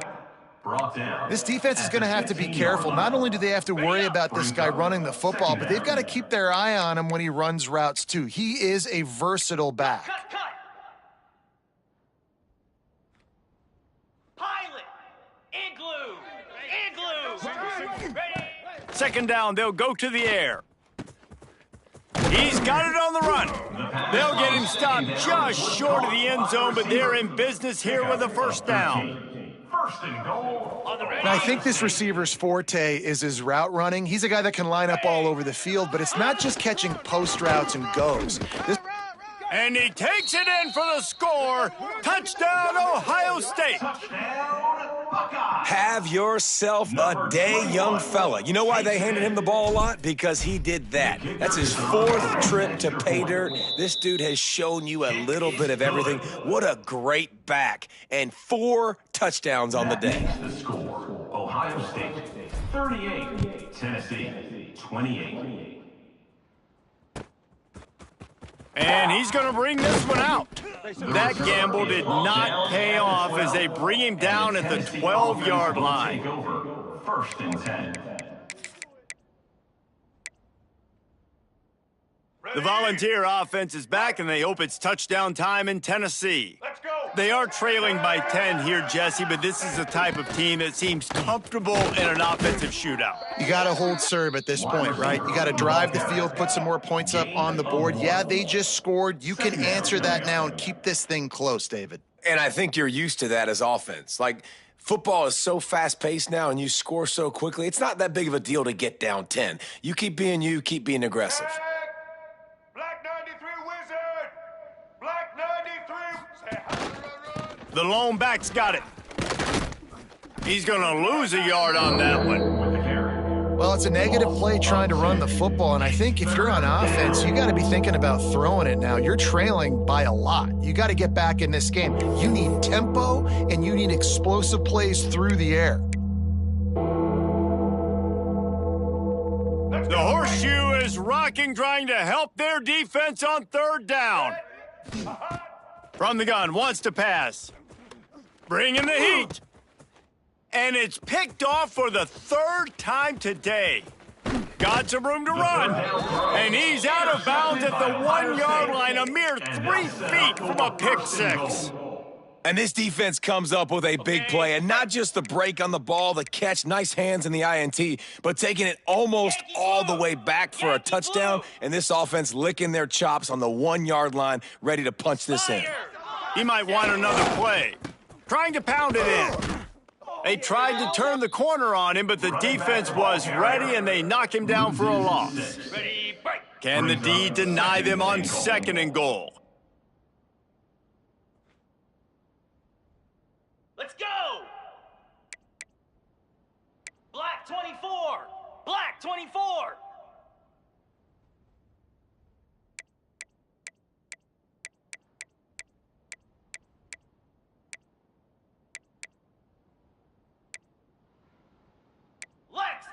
This defense is going to have to be careful. Not only do they have to worry about this guy running the football, but they've got to keep their eye on him when he runs routes too. He is a versatile back. Second down, they'll go to the air. He's got it on the run. They'll get him stopped just short of the end zone, but they're in business here with a first down. And I think this receiver's forte is his route running. He's a guy that can line up all over the field, but it's not just catching post routes and goes. And he takes it in for the score. Touchdown, Ohio State. Have yourself a day, young fella. You know why they handed him the ball a lot? Because he did that. That's his 4th trip to pay dirt. This dude has shown you a little bit of everything. What a great back. And 4 touchdowns on the day. The score, Ohio State 38, Tennessee 28. And he's going to bring this one out. That gamble did not pay off as they bring him down at the 12-yard line. First and 10. The Volunteer offense is back, and they hope it's touchdown time in Tennessee. Let's go. They are trailing by 10 here, Jesse, but this is the type of team that seems comfortable in an offensive shootout. You got to hold serve at this point, right? You got to drive the field, put some more points up on the board. Yeah, they just scored. You can answer that now and keep this thing close, David. And I think you're used to that as offense. Like, football is so fast-paced now and you score so quickly, it's not that big of a deal to get down 10. You, keep being aggressive. Black 93 Wizard! Black 93! Say hi. The lone back's got it. He's going to lose a yard on that one. Well, it's a negative play trying to run the football, and I think if you're on offense, you got to be thinking about throwing it now. You're trailing by a lot. You got to get back in this game. You need tempo, and you need explosive plays through the air. The horseshoe is rocking, trying to help their defense on third down. From the gun, wants to pass. Bring in the heat. And it's picked off for the third time today. Got some room to run. And he's out of bounds at the 1 yard line, a mere 3 feet from a pick six. And this defense comes up with a big play, and not just the break on the ball, the catch, nice hands in the INT, but taking it almost all the way back for a touchdown, and this offense licking their chops on the 1 yard line, ready to punch this in. He might want another play. Trying to pound it in. They tried to turn the corner on him, but the defense was ready, and they knock him down for a loss. Can the D deny them on 2nd and goal? Let's go! Black 24! Black 24! Let's!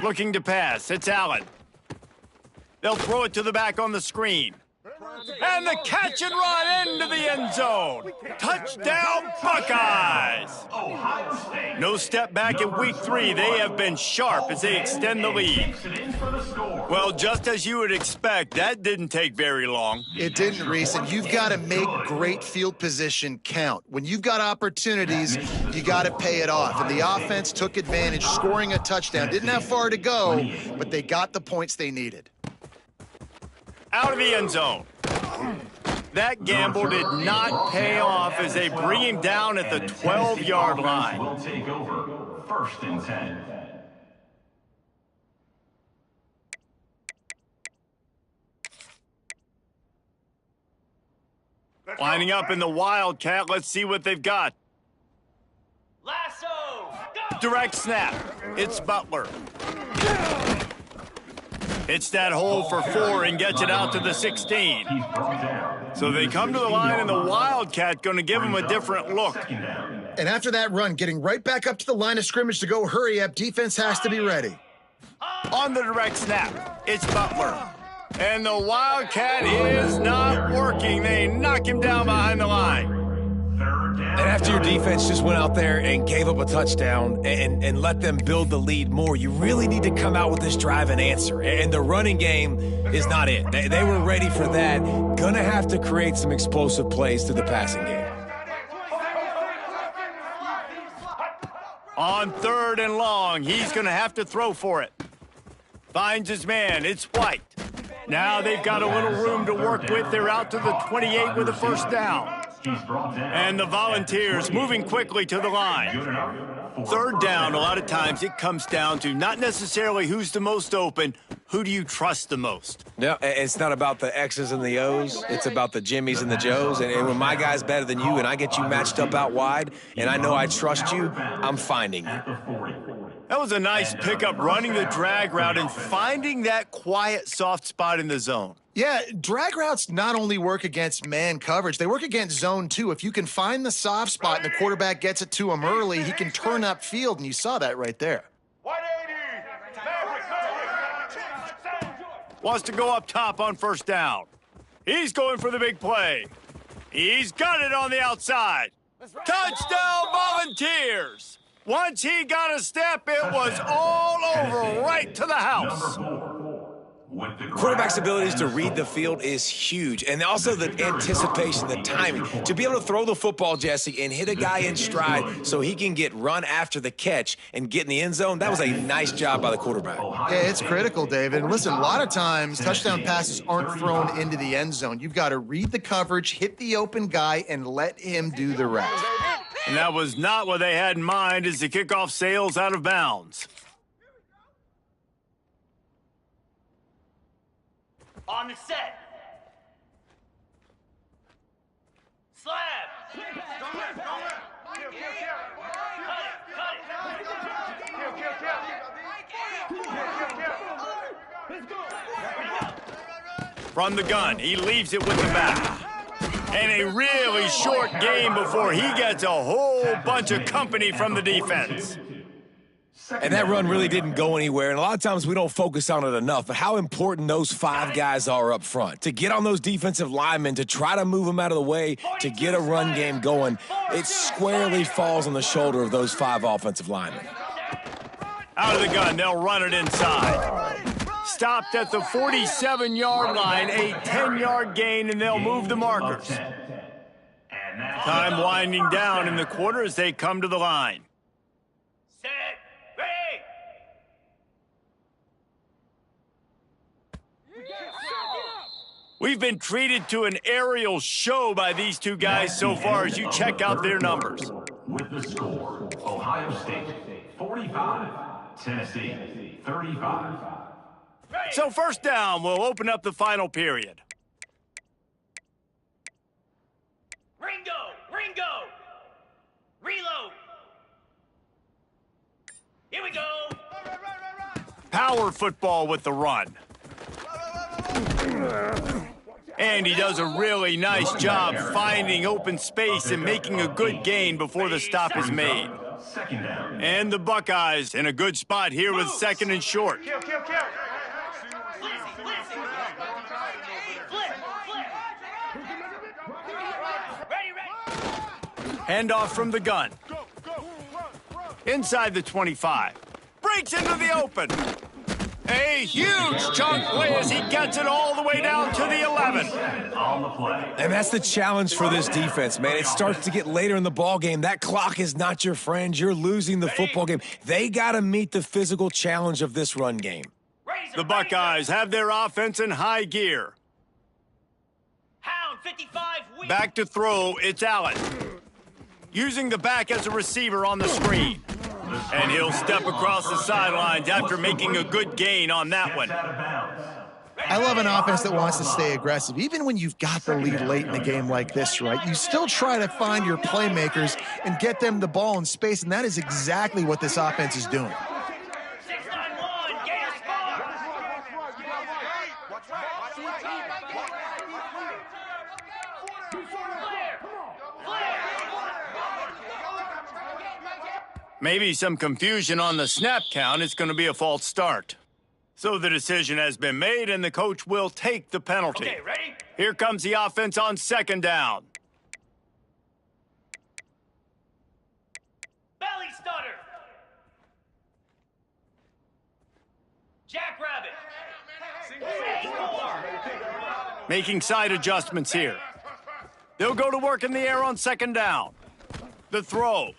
Looking to pass. It's Allen. They'll throw it to the back on the screen. And the catch and run into the end zone. Touchdown, Buckeyes! No step back in week 3. They have been sharp as they extend the lead. Well, just as you would expect, that didn't take very long. It didn't, Reese, and you've got to make great field position count. When you've got opportunities, you got to pay it off. And the offense took advantage, scoring a touchdown. Didn't have far to go, but they got the points they needed. Out of the end zone. That gamble did not pay off as they bring him down at the 12-yard line. Will take over 1st and 10. Lining up in the Wildcat. Let's see what they've got. Lasso! Go! Direct snap. It's Butler. Hits that hole for 4 and gets it out to the 16. So they come to the line, and the Wildcat going to give them a different look. And after that run, getting right back up to the line of scrimmage to go hurry up, defense has to be ready. On the direct snap, it's Butler. And the Wildcat is not working. They knock him down behind the line. And after your defense just went out there and gave up a touchdown and let them build the lead more, you really need to come out with this drive and answer. And the running game is not it. They were ready for that. Gonna have to create some explosive plays through the passing game. On 3rd and long, he's going to have to throw for it. Finds his man. It's White. Now they've got a little room to work with. They're out to the 28 with a 1st down. And the Volunteers moving quickly to the line. 3rd down, a lot of times it comes down to not necessarily who's the most open, who do you trust the most? No, it's not about the X's and the O's. It's about the Jimmies and the Joes. And when my guy's better than you and I get you matched up out wide and I know I trust you, I'm finding you. That was a nice pickup, running the drag route and finding that quiet, soft spot in the zone. Yeah, drag routes not only work against man coverage, they work against zone too. If you can find the soft spot and the quarterback gets it to him early, he can turn upfield, and you saw that right there. 180! Wants to go up top on 1st down. He's going for the big play. He's got it on the outside. Touchdown, Volunteers! Once he got a step, it was all over right to the house. Quarterback's abilities to read the field is huge, and also the anticipation, the timing. To be able to throw the football, Jesse, and hit a guy in stride so he can get run after the catch and get in the end zone, that was a nice job by the quarterback. Yeah, it's critical, David. And listen, a lot of times touchdown passes aren't thrown into the end zone. You've got to read the coverage, hit the open guy, and let him do the rest. And that was not what they had in mind as the kickoff sails out of bounds. On the set. Slab. From the gun, he leaves it with the back. And a really short game before he gets a whole bunch of company from the defense. And that run really didn't go anywhere, and a lot of times we don't focus on it enough, but how important those 5 guys are up front. To get on those defensive linemen, to try to move them out of the way, to get a run game going, it squarely falls on the shoulder of those 5 offensive linemen. Out of the gun, they'll run it inside. Stopped at the 47-yard line, a 10-yard gain, and they'll move the markers. Time winding down in the quarter as they come to the line. Set. Ready. We've been treated to an aerial show by these two guys so far as you check out their numbers. With the score, Ohio State 45, Tennessee 35. So first down, we'll open up the final period. Ringo. Reload. Here we go. Power football with the run. And he does a really nice job finding open space and making a good gain before the stop is made. And the Buckeyes in a good spot here with second and short. Handoff from the gun. Inside the 25. Breaks into the open. A huge chunk play as he gets it all the way down to the 11. And that's the challenge for this defense, man. It starts to get later in the ball game. That clock is not your friend. You're losing the football game. They got to meet the physical challenge of this run game. The Buckeyes have their offense in high gear. Hound 55 weak. Back to throw, it's Allen. Using the back as a receiver on the screen. And he'll step across the sidelines after making a good gain on that one. I love an offense that wants to stay aggressive. Even when you've got the lead late in the game like this, right? You still try to find your playmakers and get them the ball in space, and that is exactly what this offense is doing. 691, Gator Spar. Maybe some confusion on the snap count. It's going to be a false start. So the decision has been made, and the coach will take the penalty. Okay, ready? Here comes the offense on second down. Belly stutter. Jackrabbit. 8-4. Making side adjustments here. They'll go to work in the air on second down. The throw.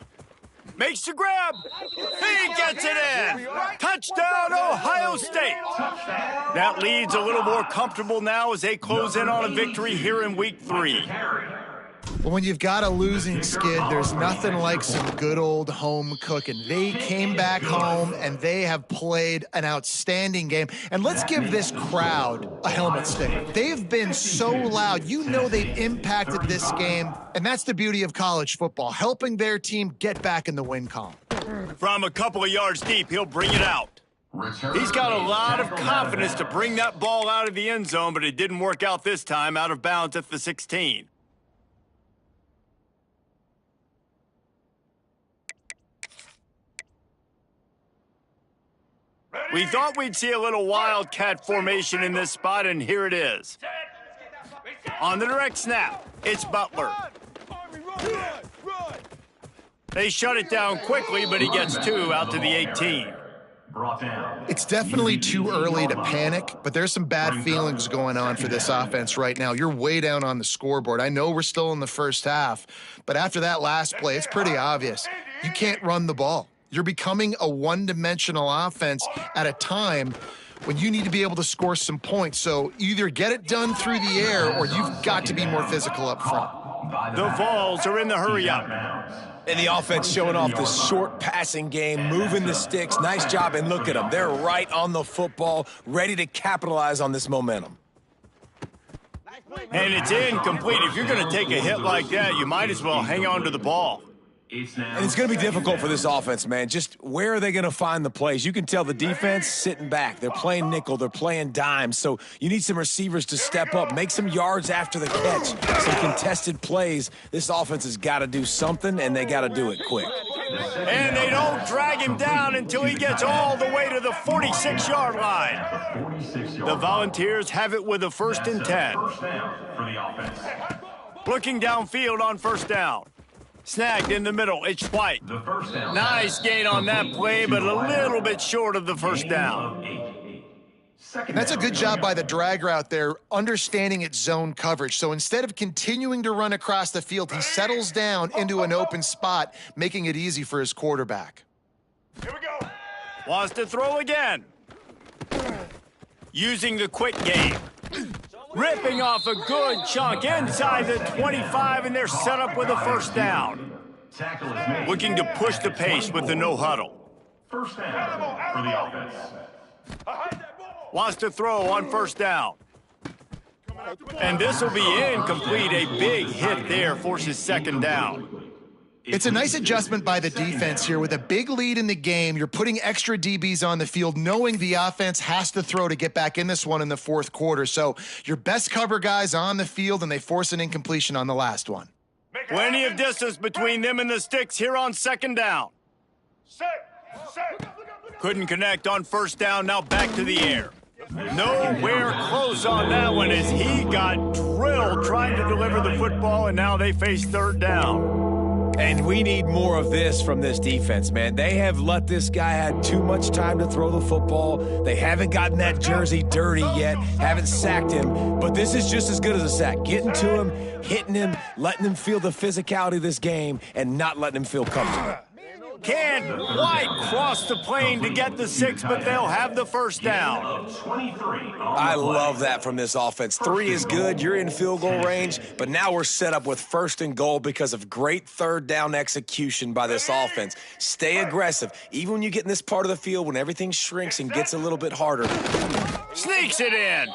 Makes the grab. He gets it in. Touchdown, Ohio State. That lead's a little more comfortable now as they close in on a victory here in week 3. Well, when you've got a losing skid, there's nothing like some good old home cooking. They came back home, and they have played an outstanding game. And let's give this crowd a helmet stick. They've been so loud. You know they've impacted this game, and that's the beauty of college football, helping their team get back in the win column. From a couple of yards deep, he'll bring it out. He's got a lot of confidence to bring that ball out of the end zone, but it didn't work out this time, out of bounds at the 16. We thought we'd see a little wildcat formation in this spot, and here it is. On the direct snap, it's Butler. They shut it down quickly, but he gets 2 out to the 18. brought down. It's definitely too early to panic, but there's some bad feelings going on for this offense right now. You're way down on the scoreboard. I know we're still in the first half, but after that last play, it's pretty obvious. You can't run the ball. You're becoming a one-dimensional offense at a time when you need to be able to score some points. So either get it done through the air or you've got to be more physical up front. The Vols are in the hurry-up. And the offense showing off the short passing game, moving the sticks. Nice job, and look at them. They're right on the football, ready to capitalize on this momentum. And it's incomplete. If you're going to take a hit like that, you might as well hang on to the ball. And it's going to be difficult for this offense, man. Just where are they going to find the plays? You can tell the defense sitting back. They're playing nickel. They're playing dime. So you need some receivers to step up, make some yards after the catch, some contested plays. This offense has got to do something, and they got to do it quick. And they don't drag him down until he gets all the way to the 46-yard line. The Volunteers have it with a 1st and 10. Looking downfield on 1st down. Snagged in the middle. It's White. Nice gain on that play, but a little bit short of the 1st down. And that's a good job by the drag route there, understanding its zone coverage. So instead of continuing to run across the field, he settles down into an open spot, making it easy for his quarterback. Here we go. Wants to throw again. Using the quick game. Ripping off a good chunk inside the 25, and they're set up with a 1st down. Looking to push the pace with the no huddle. 1st down for the offense. Wants to throw on 1st down. And this will be incomplete. A big hit there forces 2nd down. It's a nice adjustment by the defense here. With a big lead in the game, you're putting extra DBs on the field, knowing the offense has to throw to get back in this one in the 4th quarter. So your best cover guys on the field, and they force an incompletion on the last one. Plenty of distance between them and the sticks here on 2nd down. Couldn't connect on 1st down, now back to the air. Nowhere close on that one as he got drilled trying to deliver the football, and now they face 3rd down. And we need more of this from this defense, man. They have let this guy have too much time to throw the football. They haven't gotten that jersey dirty yet, haven't sacked him. But this is just as good as a sack. Getting to him, hitting him, letting him feel the physicality of this game, and not letting him feel comfortable. Can White cross the plane to get the 6, but they'll have the 1st down. I love that from this offense. 3 is good. You're in field goal range, but now we're set up with 1st and goal because of great 3rd down execution by this offense. Stay aggressive. Even when you get in this part of the field, when everything shrinks and gets a little bit harder. Sneaks it in.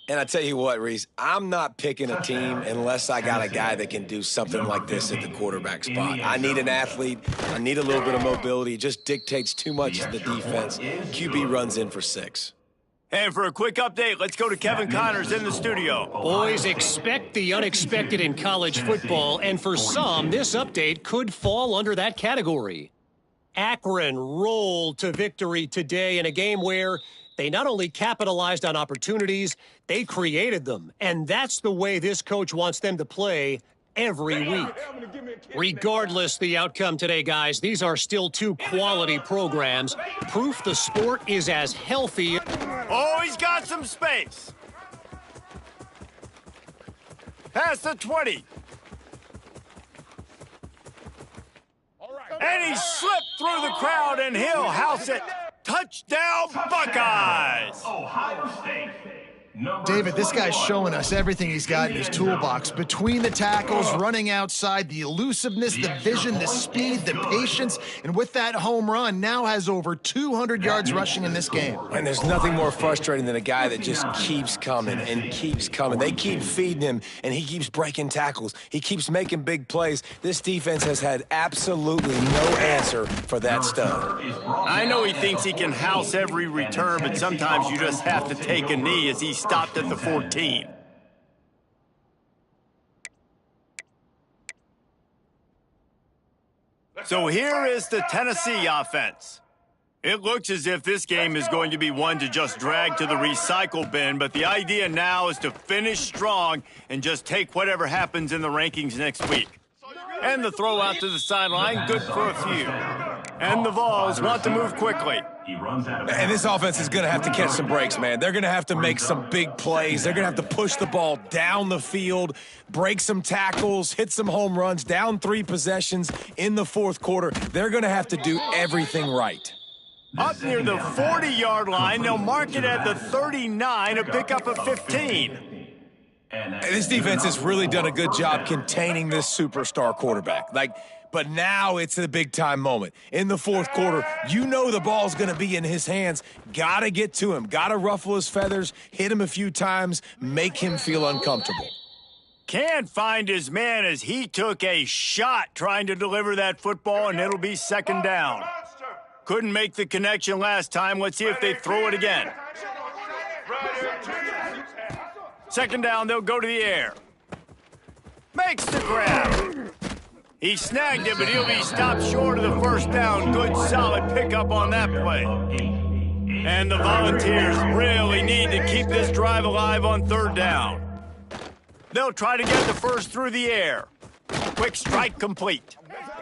And I tell you what, Reese, I'm not picking a team unless I got a guy that can do something like this at the quarterback spot. I need an athlete. I need a little bit of mobility. It just dictates too much to the defense. QB runs in for 6. And for a quick update, let's go to Kevin Connors in the studio. Boys, expect the unexpected in college football, and for some, this update could fall under that category. Akron rolled to victory today in a game where they not only capitalized on opportunities, they created them. And that's the way this coach wants them to play every week. Regardless the outcome today, guys, these are still 2 quality programs. Proof the sport is as healthy. Oh, he's got some space. Past the 20. And he slipped through the crowd, and he'll house it. Touchdown, Buckeyes! Ohio State. David, this guy's showing us everything he's got in his toolbox. Between the tackles, running outside, the elusiveness, the vision, the speed, the patience, and with that home run, now has over 200 yards rushing in this game. And there's nothing more frustrating than a guy that just keeps coming and keeps coming. They keep feeding him, and he keeps breaking tackles. He keeps making big plays. This defense has had absolutely no answer for that stud. I know he thinks he can house every return, but sometimes you just have to take a knee as he stopped at the 14. So here is the Tennessee offense. It looks as if this game is going to be one to just drag to the recycle bin, but the idea now is to finish strong and just take whatever happens in the rankings next week. And the throw out to the sideline, good for a few. And the Vols want to move quickly. He runs out of And this offense is going to have to catch some breaks, man. They're going to have to make some big plays. They're going to have to push the ball down the field, break some tackles, hit some home runs, down 3 possessions in the fourth quarter. They're going to have to do everything right. Up near the 40-yard line, they'll mark it at the 39, a pickup of 15. And this defense has really done a good job containing this superstar quarterback. But now it's a big-time moment. In the fourth quarter, you know the ball's going to be in his hands. Got to get to him. Got to ruffle his feathers, hit him a few times, make him feel uncomfortable. Can't find his man as he took a shot trying to deliver that football, and it'll be second down. Couldn't make the connection last time. Let's see if they throw it again. Second down, they'll go to the air. Makes the grab. He snagged it, but he'll be stopped short of the first down. Good, solid pickup on that play. And the Volunteers really need to keep this drive alive on third down. They'll try to get the first through the air. Quick strike complete.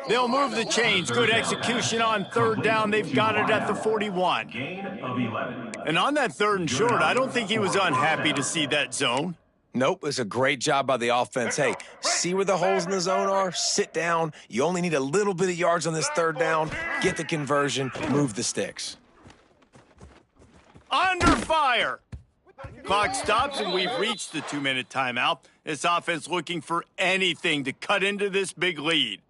They'll move the chains. Good execution on third down. They've got it at the 41. And on that third and short, I don't think he was unhappy to see that zone. Nope, it's a great job by the offense. Hey, see where the holes in the zone are? Sit down. You only need a little bit of yards on this third down. Get the conversion. Move the sticks. Under fire. Clock stops, and we've reached the 2-minute timeout. This offense looking for anything to cut into this big lead.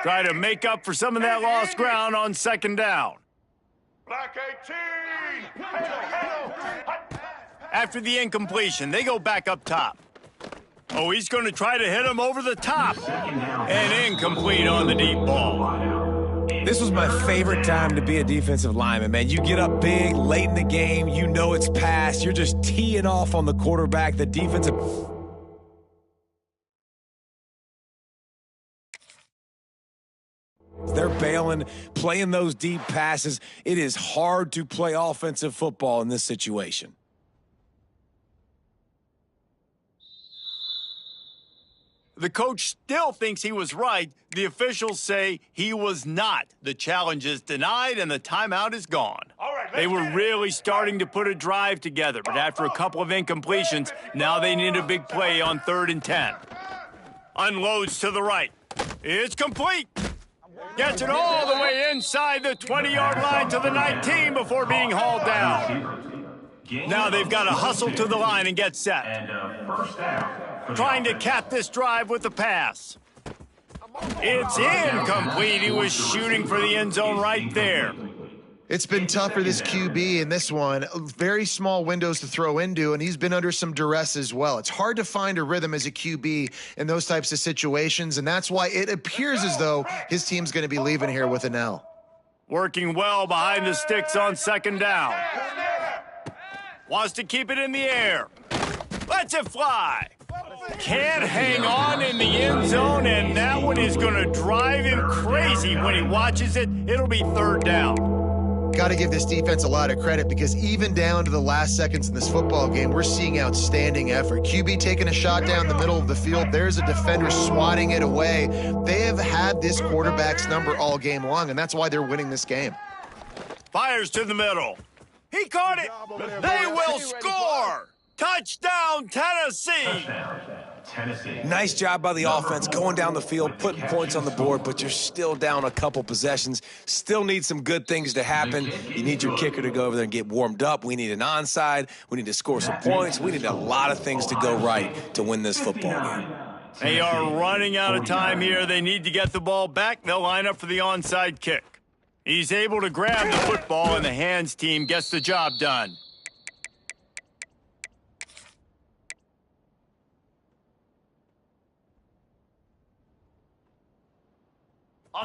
Try to make up for some of that lost ground on second down. Black 18! After the incompletion, they go back up top. Oh, he's going to try to hit him over the top. And incomplete on the deep ball. This was my favorite time to be a defensive lineman, man. You get up big, late in the game, you know it's past. You're just teeing off on the quarterback. The defensive... They're bailing, playing those deep passes. It is hard to play offensive football in this situation. The coach still thinks he was right. The officials say he was not. The challenge is denied, and the timeout is gone. They were really starting to put a drive together, but after a couple of incompletions, now they need a big play on 3rd and 10. Unloads to the right. It's complete. Gets it all the way inside the 20-yard line to the 19 before being hauled down. Now they've got to hustle to the line and get set. Trying to cap this drive with the pass. It's incomplete. He was shooting for the end zone right there. It's been tough for this QB in this one. Very small windows to throw into, and he's been under some duress as well. It's hard to find a rhythm as a QB in those types of situations, and that's why it appears as though his team's going to be leaving here with an L. Working well behind the sticks on second down. Wants to keep it in the air. Lets it fly. Can't hang on in the end zone, and that one is going to drive him crazy when he watches it. It'll be 3rd down. Got to give this defense a lot of credit because even down to the last seconds in this football game, we're seeing outstanding effort. QB taking a shot down the middle of the field. There's a defender swatting it away. They have had this quarterback's number all game long, and that's why they're winning this game. Fires to the middle. He caught it. They will score. Touchdown, Tennessee. Nice job by the offense going down the field, putting points on the board, but you're still down a couple possessions. Still need some good things to happen. You need your kicker to go over there and get warmed up. We need an onside. We need to score some points. We need a lot of things to go right to win this football game. They are running out of time here. They need to get the ball back. They'll line up for the onside kick. He's able to grab the football, and the hands team gets the job done.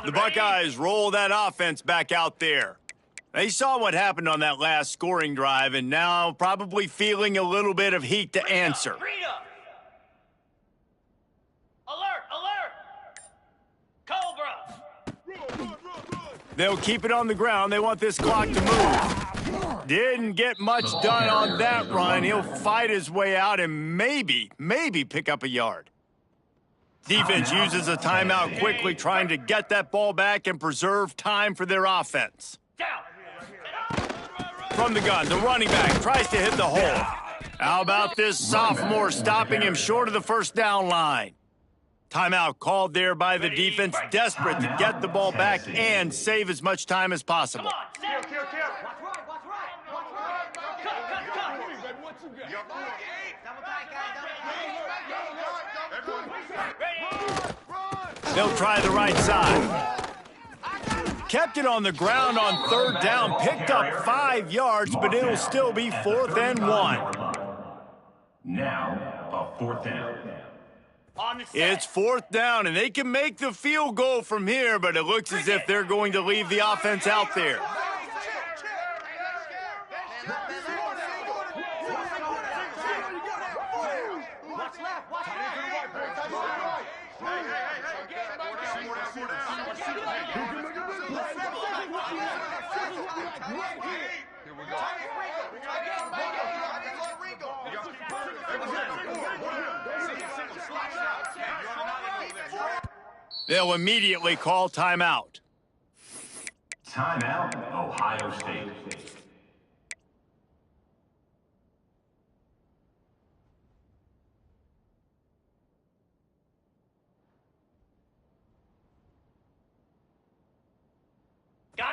The Buckeyes roll that offense back out there. They saw what happened on that last scoring drive, and now probably feeling a little bit of heat to answer. Alert! Alert! Cobra! They'll keep it on the ground. They want this clock to move. Didn't get much done on that run. He'll fight his way out and maybe pick up a yard. Defense uses a timeout quickly, trying to get that ball back and preserve time for their offense. From the gun, the running back tries to hit the hole. How about this sophomore stopping him short of the first down line? Timeout called there by the defense, desperate to get the ball back and save as much time as possible. They'll try the right side. Kept it on the ground on third down, picked up 5 yards, but it'll still be 4th and 1. Now, a 4th down. It's 4th down, and they can make the field goal from here, but it looks as if they're going to leave the offense out there. They'll immediately call timeout. Timeout, Ohio State.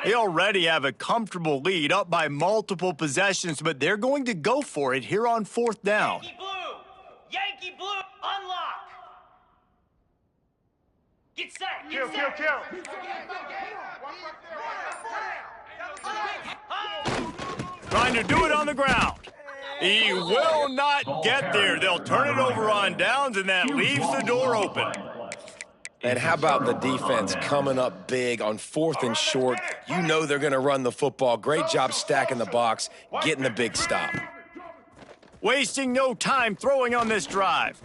They already have a comfortable lead, up by multiple possessions, but they're going to go for it here on 4th down. Yankee blue! Yankee blue! Unlock! Get set! Get set! Kill. Trying to do it on the ground. He will not get there. They'll turn it over on downs, and that leaves the door open. And how about the defense coming up big on 4th and short? You know they're going to run the football. Great job stacking the box, getting the big stop. Wasting no time throwing on this drive.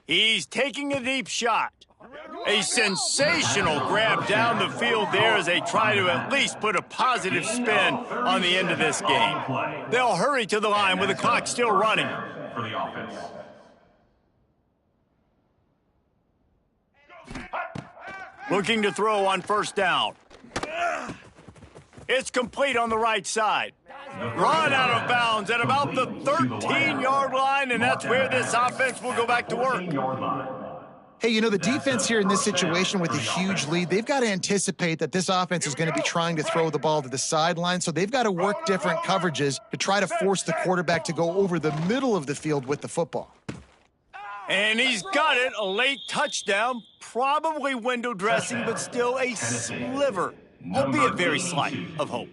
He's taking a deep shot. A sensational grab down the field there as they try to at least put a positive spin on the end of this game. They'll hurry to the line with the clock still running. For the offense. Looking to throw on 1st down. It's complete on the right side. Run out of bounds at about the 13-yard line, and that's where this offense will go back to work. Hey, you know, the defense here in this situation with a huge lead, they've got to anticipate that this offense is going to be trying to throw the ball to the sideline, so they've got to work different coverages to try to force the quarterback to go over the middle of the field with the football. And he's got it, a late touchdown, probably window dressing, but still a sliver, albeit very slight, of hope.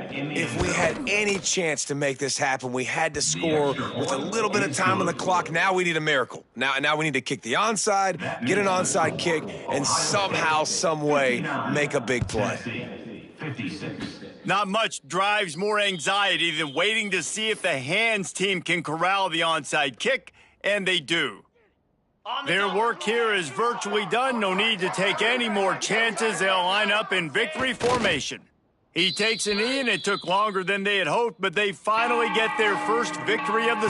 If we had any chance to make this happen, we had to score with a little bit of time on the clock. Now we need a miracle. Now we need to kick the onside, get an onside kick, and somehow, some way, make a big play. 56. Not much drives more anxiety than waiting to see if the hands team can corral the onside kick, and they do. Their work here is virtually done. No need to take any more chances. They'll line up in victory formation. He takes a knee, and it took longer than they had hoped, but they finally get their first victory of the